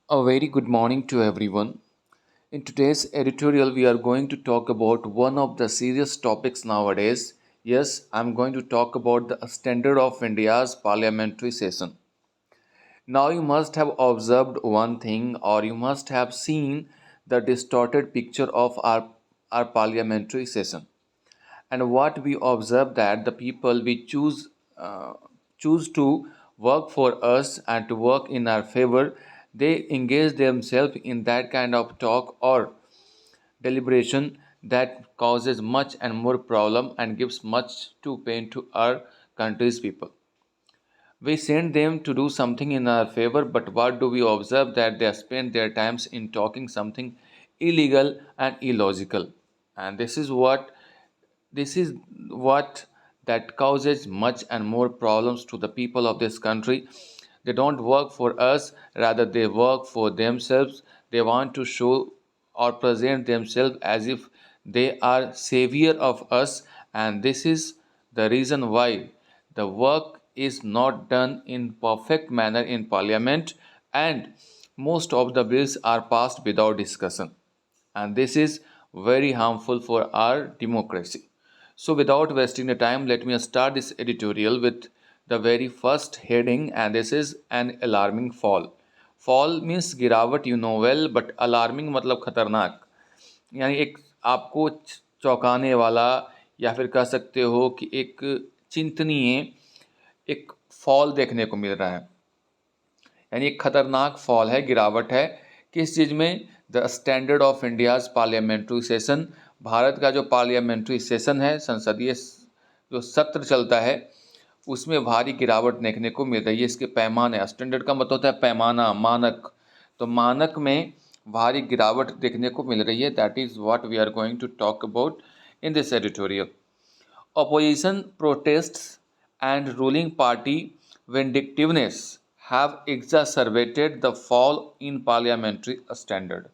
A very good morning to everyone. In today's editorial, we are going to talk about one of the serious topics nowadays. Yes, I'm going to talk about the standard of India's parliamentary session. Now, you must have observed one thing, or you must have seen the distorted picture of our parliamentary session. And what we observe that the people we choose to work for us and to work in our favor, they engage themselves in that kind of talk or deliberation that causes much and more problem and gives much to pain to our country's people. We send them to do something in our favor, but what do we observe? That they spend their times in talking something illegal and illogical. And this is what that causes much and more problems to the people of this country. They don't work for us, rather they work for themselves. They want to show or present themselves as if they are savior of us, and this is the reason why the work is not done in perfect manner in parliament, and most of the bills are passed without discussion, and this is very harmful for our democracy. So, without wasting the time, let me start this editorial with the very first heading, and this is an alarming fall. Fall means गिरावट, you know well, but alarming मतलब खतरनाक, यानी एक आपको चौंकाने वाला, या फिर कह सकते हो कि एक चिंतनीय एक फॉल देखने को मिल रहा है। यानी एक खतरनाक फॉल है, गिरावट है। किस चीज़ में? The standard of India's parliamentary session. Bharat का जो पार्लियामेंट्री सेशन है, संसदीय जो सत्र चलता है, उसमें भारी गिरावट देखने को मिल रही है। इसके पैमाने, स्टैंडर्ड का मतलब होता है पैमाना, मानक। तो मानक में भारी गिरावट देखने को मिल रही है। That is what we are going to talk about in this editorial. Opposition protests and ruling party vindictiveness have exacerbated the fall in parliamentary standard.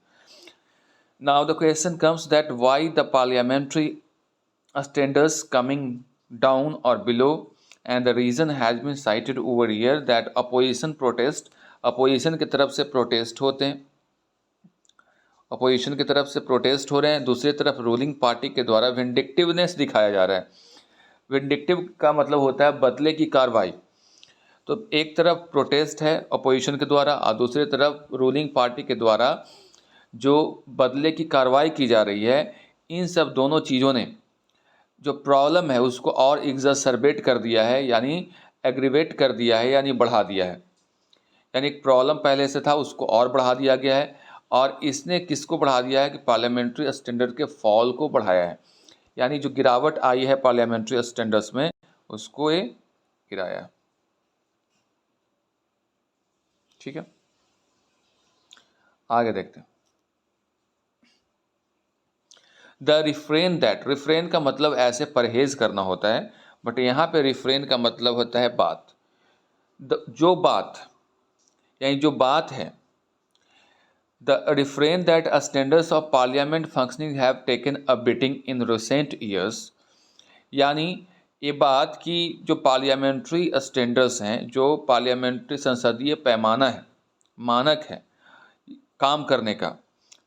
Now the question comes that why the parliamentary standards coming down or below, and the reason has been cited over here that opposition की तरफ से protest होते हैं, opposition की तरफ से protest हो रहे हैं, दूसरी तरफ रूलिंग पार्टी के द्वारा विंडिक्टिवनेस दिखाया जा रहा है। विंडिक्टिव का मतलब होता है बदले की कार्रवाई। तो एक तरफ प्रोटेस्ट है अपोजिशन के द्वारा और दूसरी तरफ रूलिंग पार्टी के द्वारा जो बदले की कार्रवाई की जा रही है। इन सब दोनों चीज़ों ने जो प्रॉब्लम है उसको और एग्जर्सरबेट कर दिया है, यानी एग्रीवेट कर दिया है, यानी बढ़ा दिया है। यानी एक प्रॉब्लम पहले से था, उसको और बढ़ा दिया गया है। और इसने किसको बढ़ा दिया है? कि पार्लियामेंट्री स्टैंडर्ड के फॉल को बढ़ाया है। यानी जो गिरावट आई है पार्लियामेंट्री स्टैंडर्ड्स में, उसको ये गिराया है। ठीक है, आगे देखते हैं। द रिफ्रेन का मतलब ऐसे परहेज करना होता है, बट यहाँ पे रिफ्रेन का मतलब होता है बात। जो बात, यानी जो बात है। The refrain that standards of parliament functioning have taken a beating in recent years, यानी ये बात कि जो पार्लियामेंट्री स्टैंडर्ड्स हैं, जो पार्लियामेंट्री संसदीय पैमाना है, मानक है काम करने का,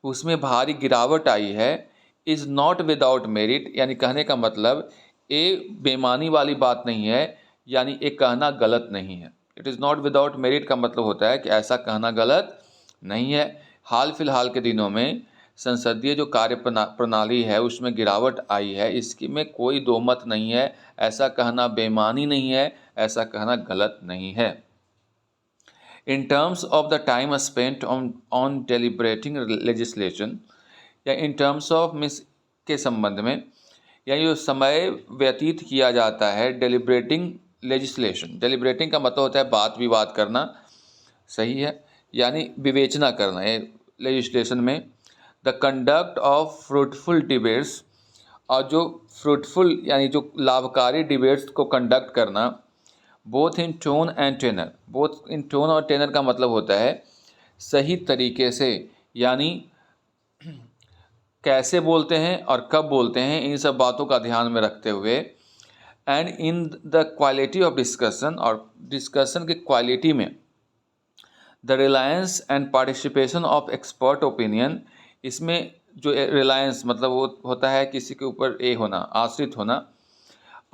उसमें भारी गिरावट आई है। इज़ नॉट विदाउट मेरिट, यानी कहने का मतलब ये बेमानी वाली बात नहीं है, यानी ये कहना गलत नहीं है। It is not without merit का मतलब होता है कि ऐसा कहना गलत नहीं है। हाल फिलहाल के दिनों में संसदीय जो कार्य प्रणाली है उसमें गिरावट आई है, इसकी में कोई दो मत नहीं है। ऐसा कहना बेईमानी नहीं है, ऐसा कहना गलत नहीं है। In terms of the time spent on deliberating legislation, या इन टर्म्स ऑफ मीन्स के संबंध में, यानी जो समय व्यतीत किया जाता है डेलिब्रेटिंग लेजिस्लेशन। डेलिब्रेटिंग का मतलब होता है बात विवाद करना, सही है, यानी विवेचना करना है लेजिस्लेशन में। The conduct of fruitful debates, और जो फ्रूटफुल यानी जो लाभकारी डिबेट्स को कंडक्ट करना। Both in tone and tenor, both in tone और टेनर का मतलब होता है सही तरीके से, यानी कैसे बोलते हैं और कब बोलते हैं, इन सब बातों का ध्यान में रखते हुए। And in the quality of discussion, और डिस्कशन की क्वालिटी में। The Reliance and participation of expert opinion, इसमें जो रिलायंस मतलब वो होता है किसी के ऊपर होना, आश्रित होना।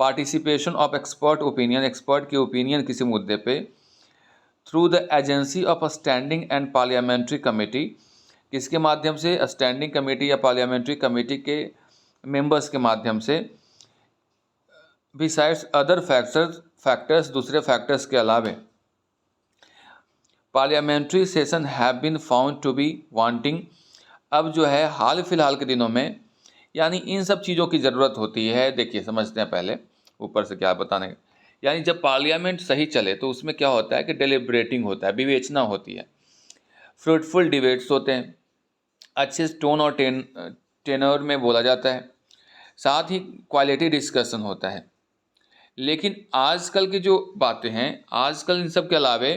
Participation of expert opinion, expert की ओपिनियन किसी मुद्दे पे। Through the agency of a standing and parliamentary committee, किसके माध्यम से? स्टैंडिंग कमेटी या पार्लियामेंट्री कमेटी के मेंबर्स के माध्यम से। बिसाइड्स अदर फैक्टर्स, दूसरे फैक्टर्स के अलावे। Parliamentary session have been found to be wanting, अब जो है हाल फिलहाल के दिनों में, यानी इन सब चीज़ों की ज़रूरत होती है। देखिए समझते हैं पहले ऊपर से क्या बताने। यानी जब पार्लियामेंट सही चले तो उसमें क्या होता है कि डेलिब्रेटिंग होता है, विवेचना होती है, फ्रूटफुल डिबेट्स होते हैं, अच्छे टोन और टेनर में बोला जाता है, साथ ही क्वालिटी डिस्कशन होता है। लेकिन आजकल की जो बातें हैं, आजकल इन सब के अलावे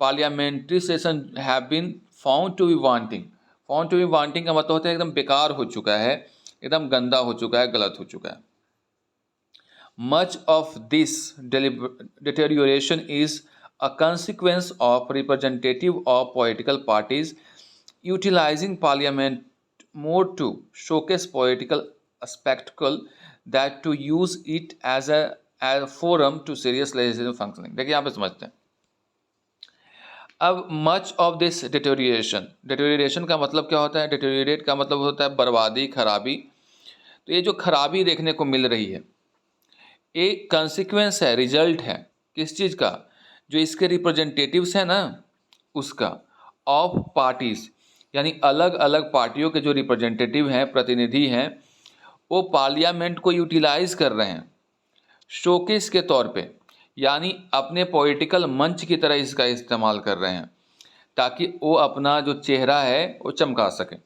parliamentary session have been found to be wanting. Found to be wanting का मतलब होता है एकदम बेकार हो चुका है, एकदम गंदा हो चुका है, गलत हो चुका है। Much of this deterioration is a consequence of representative of political parties utilizing parliament more to showcase political spectacle that to use it as a forum to serious legislative functioning। देखिए यहाँ पे समझते हैं। अब much of this deterioration, deterioration का मतलब क्या होता है? डिटोरिएट का मतलब होता है बर्बादी, खराबी। तो ये जो खराबी देखने को मिल रही है, एक कंसिक्वेंस है, रिजल्ट है किस चीज़ का? जो इसके रिप्रेजेंटेटिव्स हैं ना, उसका। ऑफ पार्टीज, यानी अलग अलग पार्टियों के जो रिप्रेजेंटेटिव हैं, प्रतिनिधि हैं, वो पार्लियामेंट को यूटिलाइज कर रहे हैं शोकेस के तौर पे, यानी अपने पॉलिटिकल मंच की तरह इसका इस्तेमाल कर रहे हैं ताकि वो अपना जो चेहरा है वो चमका सके।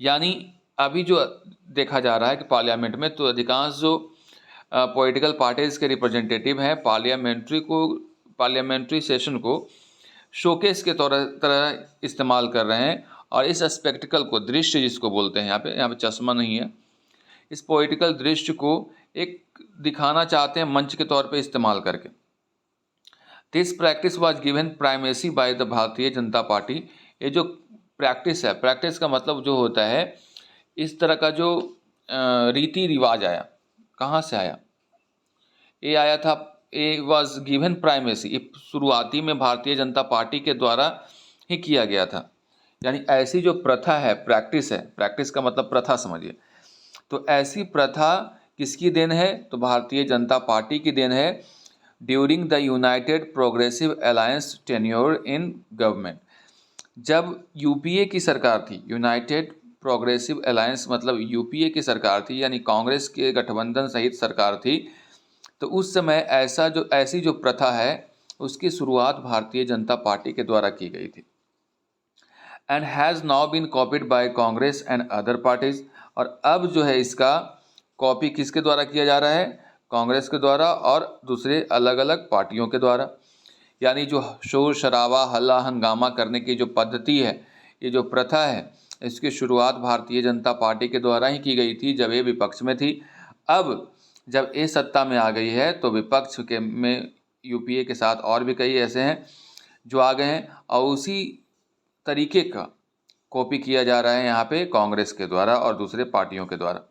यानी अभी जो देखा जा रहा है कि पार्लियामेंट में तो अधिकांश जो पॉलिटिकल पार्टीज़ के रिप्रेजेंटेटिव हैं पार्लियामेंट्री सेशन को शोकेस के तरह इस्तेमाल कर रहे हैं, और इस स्पेक्टिकल को, दृश्य जिसको बोलते हैं, यहाँ पे चश्मा नहीं है, इस पॉलिटिकल दृश्य को एक दिखाना चाहते हैं मंच के तौर पे इस्तेमाल करके। This practice was given primacy by the Bharatiya Janata party. ये जो प्रैक्टिस है, प्रैक्टिस का मतलब जो होता है, इस तरह का जो रीति रिवाज आया, कहाँ से आया? ये आया था, ये वाज गिवन प्राइमेसी, ये शुरुआती में भारतीय जनता पार्टी के द्वारा ही किया गया था। यानी ऐसी जो प्रथा है, प्रैक्टिस है, प्रैक्टिस का मतलब प्रथा समझिए, तो ऐसी प्रथा किसकी देन है? तो भारतीय जनता पार्टी की देन है। During the United progressive alliance tenure in government, जब यूपीए की सरकार थी, यूनाइटेड प्रोग्रेसिव अलायंस मतलब यूपीए की सरकार थी, यानी कांग्रेस के गठबंधन सहित सरकार थी, तो उस समय ऐसी जो प्रथा है उसकी शुरुआत भारतीय जनता पार्टी के द्वारा की गई थी। And has now been copied by Congress and other parties, और अब जो है इसका कॉपी किसके द्वारा किया जा रहा है? कांग्रेस के द्वारा और दूसरे अलग अलग पार्टियों के द्वारा। यानी जो शोर शराबा, हल्ला हंगामा करने की जो पद्धति है, ये जो प्रथा है, इसकी शुरुआत भारतीय जनता पार्टी के द्वारा ही की गई थी जब ये विपक्ष में थी। अब जब ये सत्ता में आ गई है तो विपक्ष के में यूपीए के साथ और भी कई ऐसे हैं जो आ गए हैं, और उसी तरीके का कॉपी किया जा रहा है यहाँ पे कांग्रेस के द्वारा और दूसरे पार्टियों के द्वारा।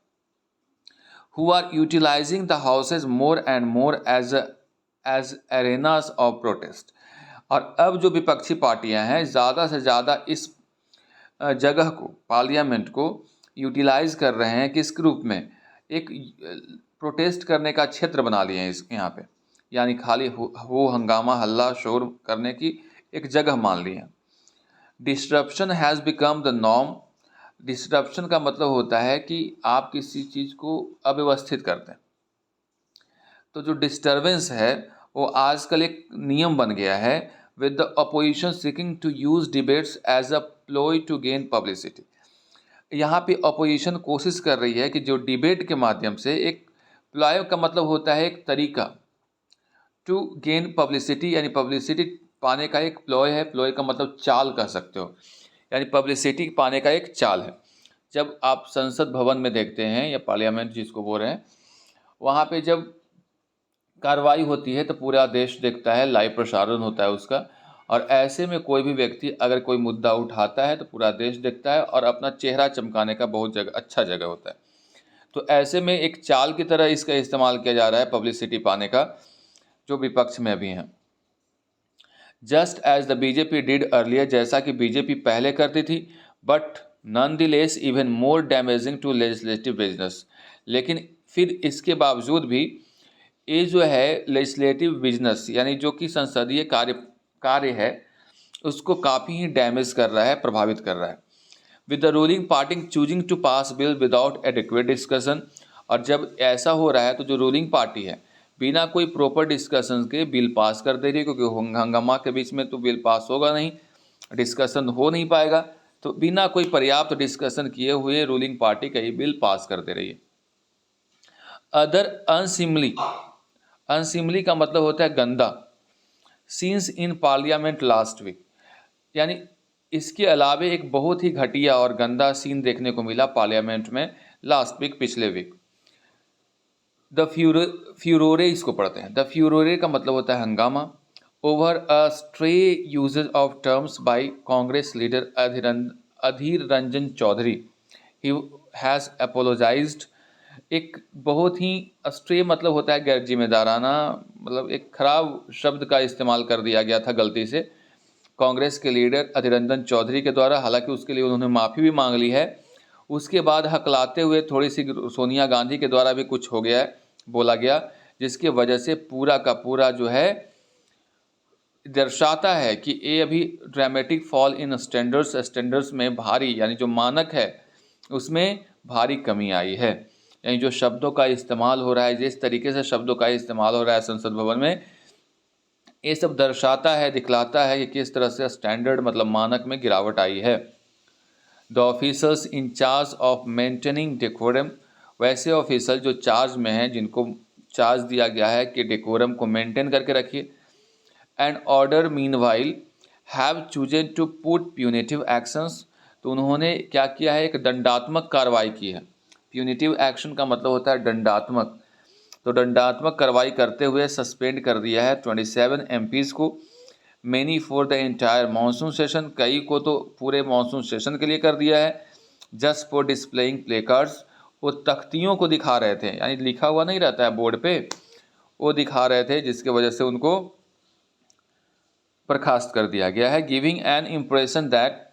Who are utilising the houses more and more as arenas of protest, और अब जो विपक्षी पार्टियां हैं ज़्यादा से ज़्यादा इस जगह को, पार्लियामेंट को यूटिलाइज कर रहे हैं किस रूप में? एक प्रोटेस्ट करने का क्षेत्र बना लिए हैं इस यहाँ पे, यानी खाली हो हंगामा, हल्ला शोर करने की एक जगह मान ली है। Disruption has become the norm, disruption का मतलब होता है कि आप किसी चीज़ को अव्यवस्थित करते हैं, तो जो डिस्टर्बेंस है वो आजकल एक नियम बन गया है। With the opposition seeking to use debates as a ploy to gain publicity, यहाँ पे अपोजिशन कोशिश कर रही है कि जो डिबेट के माध्यम से, एक प्लॉय का मतलब होता है एक तरीका, टू गेन पब्लिसिटी यानी पब्लिसिटी पाने का एक प्लॉय है। प्लॉय का मतलब चाल कह सकते हो, यानी पब्लिसिटी पाने का एक चाल है। जब आप संसद भवन में देखते हैं या पार्लियामेंट जिसको बोल रहे हैं, वहाँ पे जब कार्रवाई होती है तो पूरा देश देखता है, लाइव प्रसारण होता है उसका, और ऐसे में कोई भी व्यक्ति अगर कोई मुद्दा उठाता है तो पूरा देश देखता है और अपना चेहरा चमकाने का बहुत अच्छा जगह होता है। तो ऐसे में एक चाल की तरह इसका इस्तेमाल किया जा रहा है पब्लिसिटी पाने का, जो विपक्ष में भी हैं। Just as the BJP did earlier, जैसा कि बीजेपी पहले करती थी, but nonetheless even more damaging to legislative business. लेकिन फिर इसके बावजूद भी ये जो है लेजिस्लेटिव बिजनेस यानी जो कि संसदीय कार्य है उसको काफ़ी ही डैमेज कर रहा है, प्रभावित कर रहा है। With the ruling party choosing to pass bill without adequate discussion, और जब ऐसा हो रहा है तो जो रूलिंग पार्टी है बिना कोई प्रॉपर डिस्कशन के बिल पास कर दे रही है, क्योंकि हंगामा के बीच में तो बिल पास होगा नहीं, डिस्कशन हो नहीं पाएगा, तो बिना कोई पर्याप्त डिस्कशन किए हुए रूलिंग पार्टी का ये बिल पास कर दे रही है। अदर अनसिमली, अनसिमली का मतलब होता है गंदा, scenes in parliament last week, यानी इसके अलावे एक बहुत ही घटिया और गंदा सीन देखने को मिला पार्लियामेंट में लास्ट वीक, पिछले वीक। द फ्यूरोरे इसको पढ़ते हैं। द फ्यूरोरे का मतलब होता है हंगामा। Over a stray usages of terms by Congress leader Adhir Ranjan Chowdhury, he has apologised. एक बहुत ही स्ट्रे मतलब होता है गैर जिम्मेदाराना, मतलब एक खराब शब्द का इस्तेमाल कर दिया गया था गलती से कांग्रेस के लीडर अधीर रंजन चौधरी के द्वारा। हालांकि उसके लिए उन्होंने माफ़ी भी मांग ली है। उसके बाद हकलाते हुए थोड़ी सी सोनिया गांधी के द्वारा भी कुछ हो गया है, बोला गया, जिसकी वजह से पूरा का पूरा जो है दर्शाता है कि ये अभी ड्रामेटिक फॉल इन स्टैंडर्ड्स में भारी, यानी जो मानक है उसमें भारी कमी आई है। यानी जो शब्दों का इस्तेमाल हो रहा है, जिस तरीके से शब्दों का इस्तेमाल हो रहा है संसद भवन में, ये सब दर्शाता है, दिखलाता है कि किस तरह से स्टैंडर्ड मतलब मानक में गिरावट आई है। The officers in charge of maintaining decorum, वैसे ऑफिसर जो चार्ज में हैं, जिनको चार्ज दिया गया है कि डेकोरम को मेंटेन करके रखिए। And order meanwhile have chosen to put punitive actions, तो उन्होंने क्या किया है, एक दंडात्मक कार्रवाई की है। प्यूनेटिव एक्शन का मतलब होता है दंडात्मक, तो दंडात्मक कार्रवाई करते हुए सस्पेंड कर दिया है 27 MPs को। Many for the entire monsoon session, कई को तो पूरे मानसून सेशन के लिए कर दिया है। Just for displaying play cards, वो तख्तियों को दिखा रहे थे, यानी लिखा हुआ नहीं रहता है बोर्ड पे, वो दिखा रहे थे, जिसकी वजह से उनको बर्खास्त कर दिया गया है। Giving an impression that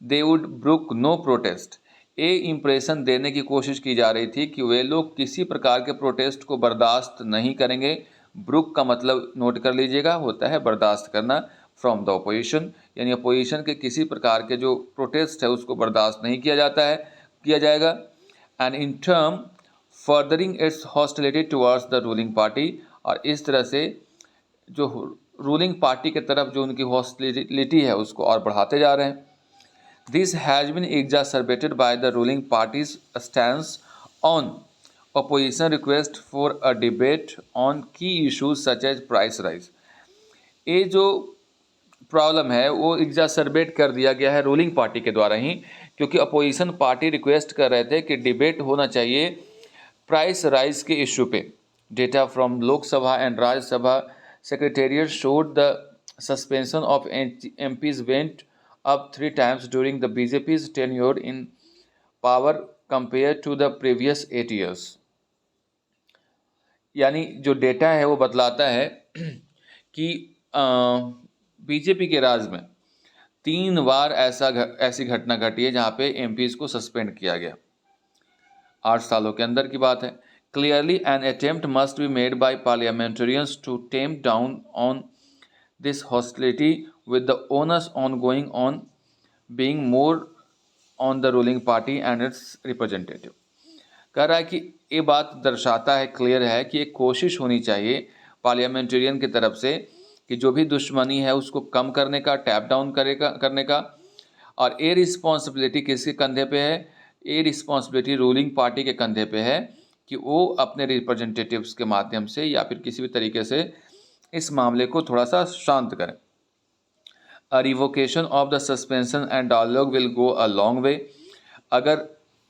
they would brook no protest, ये इम्प्रेशन देने की कोशिश की जा रही थी कि वे लोग किसी प्रकार के प्रोटेस्ट को बर्दाश्त नहीं करेंगे। ब्रुक का मतलब नोट कर लीजिएगा, होता है बर्दाश्त करना, फ्रॉम द अपोजिशन, यानी अपोजिशन के किसी प्रकार के जो प्रोटेस्ट है उसको बर्दाश्त नहीं किया जाता है, किया जाएगा। And in term furthering it's hostility towards the ruling party, और इस तरह से जो रूलिंग पार्टी की तरफ जो उनकी हॉस्टिलिटी है उसको और बढ़ाते जा रहे हैं। This has been exacerbated by the ruling party's stance on opposition request for a debate on key issues such as price rise. ये जो प्रॉब्लम है वो एग्जासरबेट कर दिया गया है रूलिंग पार्टी के द्वारा ही, क्योंकि अपोजिशन पार्टी रिक्वेस्ट कर रहे थे कि डिबेट होना चाहिए प्राइस राइज के इशू पे। Data from Lok Sabha and Rajya Sabha secretariat showed the suspension of MPs went up 3 times during the BJP's tenure in power compared to the previous 8 years। यानी जो डेटा है वो बतलाता है कि बीजेपी के राज में 3 बार ऐसी घटना घटी है जहाँ पे MPs को सस्पेंड किया गया, 8 सालों के अंदर की बात है। Clearly an attempt must be made by parliamentarians to tamp down on this hostility with the onus ongoing on being more on the ruling party and its representative। कह रहा है कि ये बात दर्शाता है, क्लियर है कि एक कोशिश होनी चाहिए पार्लियामेंटेरियन की तरफ से कि जो भी दुश्मनी है उसको कम करने का, टैप डाउन करने का। और ये रिस्पॉन्सिबिलिटी किसके कंधे पे है, ये रिस्पॉन्सिबिलिटी रूलिंग पार्टी के कंधे पे है कि वो अपने रिप्रेजेंटेटिव्स के माध्यम से या फिर किसी भी तरीके से इस मामले को थोड़ा सा शांत करें। A revocation of the suspension and dialogue will go a long way। अगर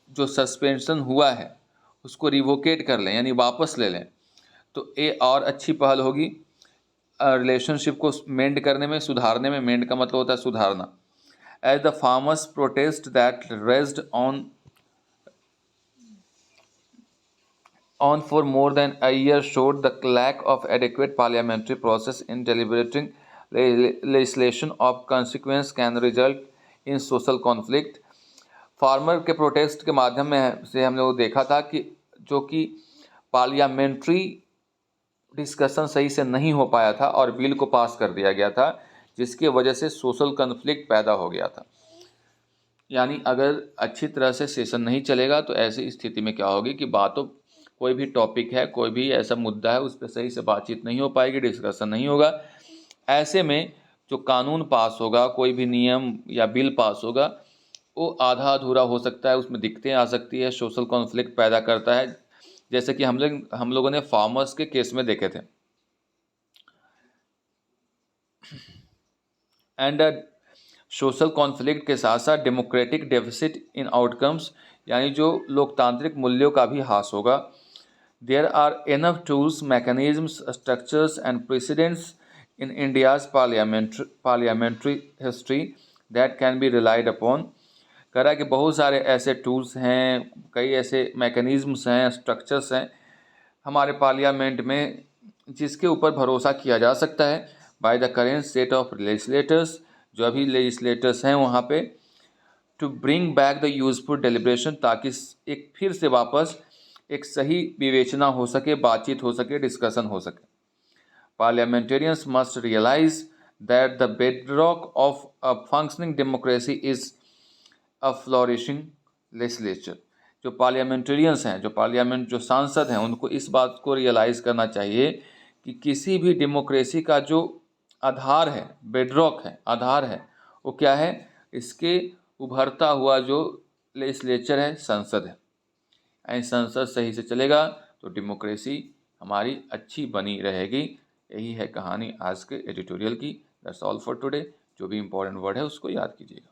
जो सस्पेंशन हुआ है उसको रिवोकेट कर लें यानी वापस ले लें तो ये और अच्छी पहल होगी। रिलेशनशिप को मेंड करने में, सुधारने में, मेंड का मतलब होता है सुधारना। As the farmers protest that raged on for more than a year showed the lack of adequate parliamentary process in deliberating legislation of consequence can result in social conflict। Farmer के प्रोटेस्ट के माध्यम में से हम लोग देखा था कि जो कि पार्लियामेंट्री डिस्कशन सही से नहीं हो पाया था और बिल को पास कर दिया गया था, जिसकी वजह से सोशल कन्फ्लिक्ट पैदा हो गया था। यानी अगर अच्छी तरह से सेशन नहीं चलेगा तो ऐसी स्थिति में क्या होगी कि बातों, कोई भी टॉपिक है, कोई भी ऐसा मुद्दा है, उस पर सही से बातचीत नहीं हो पाएगी, डिस्कशन नहीं होगा। ऐसे में जो कानून पास होगा, कोई भी नियम या बिल पास होगा, वो आधा अधूरा हो सकता है, उसमें दिक्कतें आ सकती है, सोशल कॉन्फ्लिक्ट पैदा करता है, जैसे कि हम लोगों ने फार्मर्स के केस में देखे थे। एंड सोशल कॉन्फ्लिक्ट के साथ साथ डेमोक्रेटिक डेफिसिट इन आउटकम्स, यानी जो लोकतांत्रिक मूल्यों का भी ह्रास होगा। There are enough tools, mechanisms, structures and precedents in India's parliamentary history that can be relied upon। कह रहा है कि बहुत सारे ऐसे टूल्स हैं, कई ऐसे मैकेनिज़म्स हैं, स्ट्रक्चर्स हैं हमारे पार्लियामेंट में जिसके ऊपर भरोसा किया जा सकता है by the current set of legislators, जो अभी लेजिस्लेटर्स हैं वहाँ पे, to bring back the useful deliberation, ताकि एक फिर से वापस एक सही विवेचना हो सके, बातचीत हो सके, डिस्कशन हो सके। Parliamentarians must realise that the bedrock of a functioning democracy is a flourishing legislature. जो पार्लियामेंटेरियंस हैं, जो पार्लियामेंट जो सांसद हैं, उनको इस बात को रियलाइज करना चाहिए कि किसी भी डेमोक्रेसी का जो आधार है, बेडरॉक है, आधार है, वो क्या है? इसके उभरता हुआ जो लेजिस्लेचर है, संसद है। एंड संसद सही से चलेगा तो डेमोक्रेसी हमारी अच्छी बनी रहेगी। यही है कहानी आज के एडिटोरियल की। That's all for today. जो भी इंपॉर्टेंट वर्ड है उसको याद कीजिएगा।